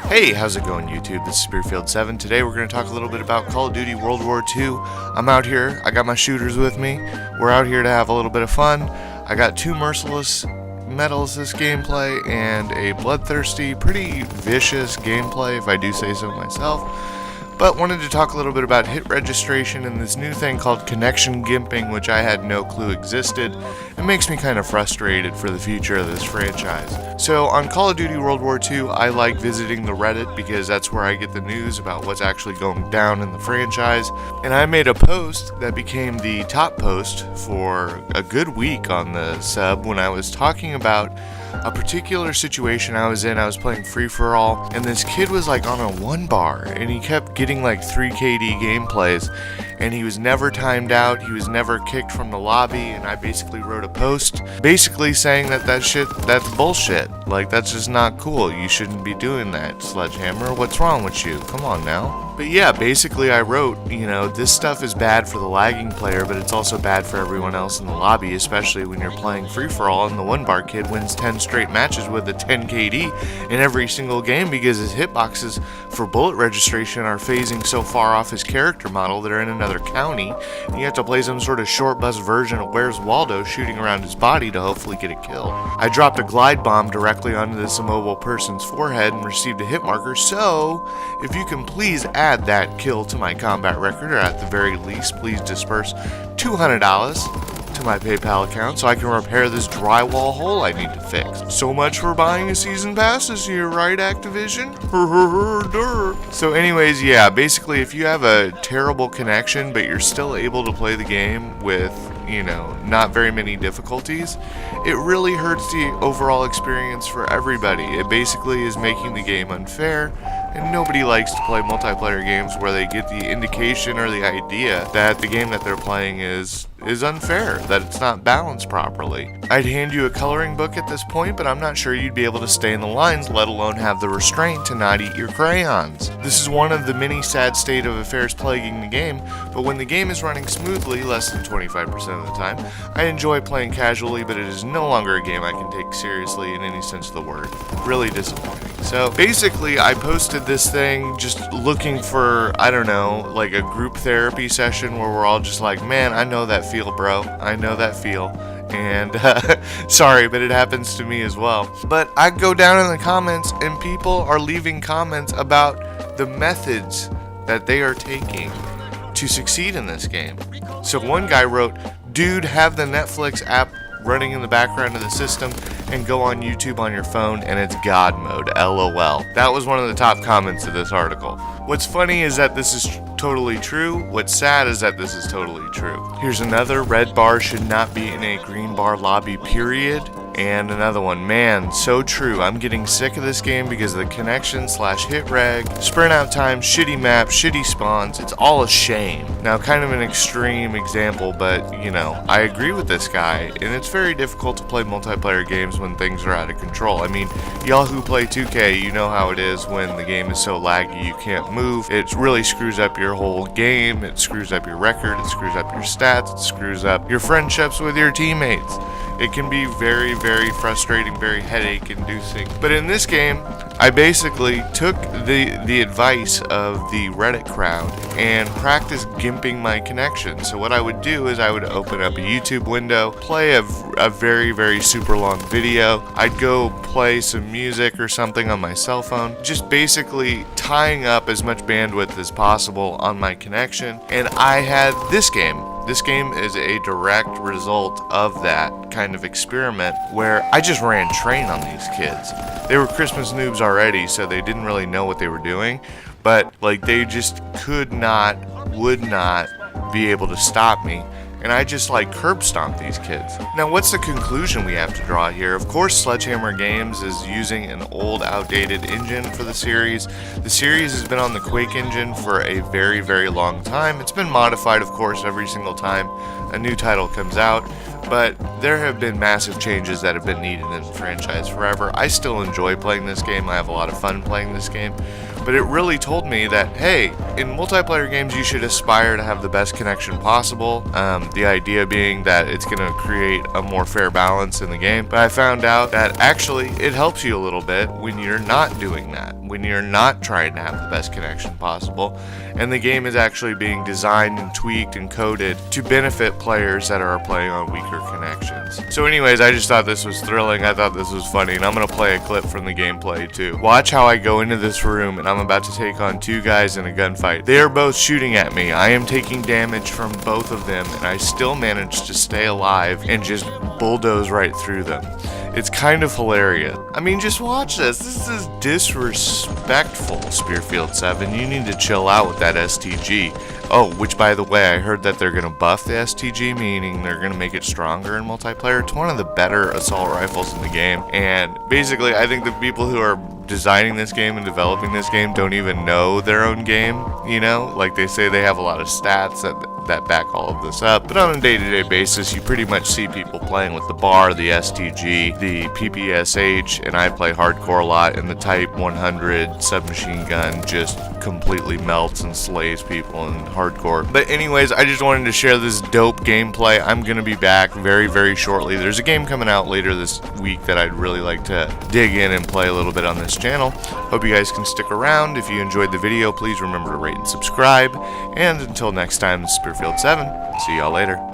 Hey, how's it going, YouTube? This is Spearfield7. Today we're going to talk a little bit about Call of Duty World War II. I'm out here, I got my shooters with me. We're out here to have a little bit of fun. I got 2 merciless medals this gameplay and a bloodthirsty, pretty vicious gameplay, if I do say so myself. But wanted to talk a little bit about hit registration and this new thing called connection gimping, which I had no clue existed. It makes me kind of frustrated for the future of this franchise. So on Call of Duty World War II, I like visiting the Reddit because that's where I get the news about what's actually going down in the franchise. And I made a post that became the top post for a good week on the sub when I was talking about a particular situation I was in. I was playing free-for-all, and this kid was like on a 1 bar, and he kept getting like 3 KD gameplays, and he was never timed out, he was never kicked from the lobby, and I basically wrote a post basically saying that's bullshit. Like, that's just not cool. You shouldn't be doing that, Sledgehammer. What's wrong with you? Come on now. But yeah, basically I wrote, this stuff is bad for the lagging player, but it's also bad for everyone else in the lobby, especially when you're playing free-for-all and the 1 bar kid wins 10 straight matches with a 10 KD in every single game because his hitboxes for bullet registration are phasing so far off his character model that are in another county, and you have to play some sort of short bus version of Where's Waldo shooting around his body to hopefully get a kill. I dropped a glide bomb directly onto this immobile person's forehead and received a hit marker, so if you can please add that kill to my combat record, or at the very least please disperse $200 to my PayPal account so I can repair this drywall hole I need to fix. So much for buying a season pass this year, right, Activision? So anyways, yeah, basically if you have a terrible connection but you're still able to play the game with, not very many difficulties, it really hurts the overall experience for everybody. It basically is making the game unfair, and nobody likes to play multiplayer games where they get the indication or the idea that the game that they're playing is unfair, that it's not balanced properly. I'd hand you a coloring book at this point, but I'm not sure you'd be able to stay in the lines, let alone have the restraint to not eat your crayons. This is one of the many sad state of affairs plaguing the game, but when the game is running smoothly, less than 25% of the time, I enjoy playing casually, but it is no longer a game I can take seriously in any sense of the word. Really disappointing. So basically, I posted this thing just looking for, like a group therapy session where we're all just like, man, I know that feel, bro. I know that feel. And sorry, but it happens to me as well. But I go down in the comments and people are leaving comments about the methods that they are taking to succeed in this game. So one guy wrote, dude, have the Netflix app running in the background of the system and go on YouTube on your phone and it's God mode, LOL. That was one of the top comments of this article. What's funny is that this is totally true. What's sad is that this is totally true. Here's another, red bar should not be in a green bar lobby, period. And another one, man, so true. I'm getting sick of this game because of the connection / hit reg, sprint out time, shitty map, shitty spawns. It's all a shame. Now, kind of an extreme example, but I agree with this guy, and it's very difficult to play multiplayer games when things are out of control. I mean, y'all who play 2K, you know how it is when the game is so laggy you can't move. It really screws up your whole game. It screws up your record. It screws up your stats. It screws up your friendships with your teammates. It can be very, very frustrating, very headache-inducing. But in this game, I basically took the advice of the Reddit crowd and practiced gimping my connection. So what I would do is I would open up a YouTube window, play a very, very super long video. I'd go play some music or something on my cell phone, just basically tying up as much bandwidth as possible on my connection. And I had this game. This game is a direct result of that kind of experiment where I just ran train on these kids. They were Christmas noobs already, so they didn't really know what they were doing, but they just would not be able to stop me. And I just curb stomped these kids. Now, what's the conclusion we have to draw here? Of course, Sledgehammer Games is using an old, outdated engine for the series. The series has been on the Quake engine for a very, very long time. It's been modified, of course, every single time a new title comes out, but there have been massive changes that have been needed in the franchise forever. I still enjoy playing this game. I have a lot of fun playing this game. but it really told me that, hey, in multiplayer games you should aspire to have the best connection possible. The idea being that it's going to create a more fair balance in the game. But I found out that actually it helps you a little bit when you're not doing that, when you're not trying to have the best connection possible, and the game is actually being designed and tweaked and coded to benefit players that are playing on weaker connections. So anyways, I just thought this was thrilling. I thought this was funny, and I'm going to play a clip from the gameplay too. Watch how I go into this room and I'm about to take on two guys in a gunfight. They are both shooting at me. I am taking damage from both of them, and I still manage to stay alive and just bulldoze right through them. It's kind of hilarious. I mean, just watch this. This is disrespectful, Spearfield 7. You need to chill out with that STG. Oh, which by the way, I heard that they're going to buff the STG, meaning they're going to make it stronger in multiplayer. It's one of the better assault rifles in the game. And basically, I think the people who are designing this game and developing this game don't even know their own game, you know? Like they say they have a lot of stats that back all of this up. But on a day-to-day basis, you pretty much see people playing with the BAR, the STG, the PPSH, and I play hardcore a lot, and the Type 100 submachine gun just completely melts and slays people in hardcore. But anyways, I just wanted to share this dope gameplay. I'm going to be back very, very shortly. There's a game coming out later this week that I'd really like to dig in and play a little bit on this channel. Hope you guys can stick around. If you enjoyed the video, please remember to rate and subscribe. And until next time, this is Spearfield 7. See y'all later.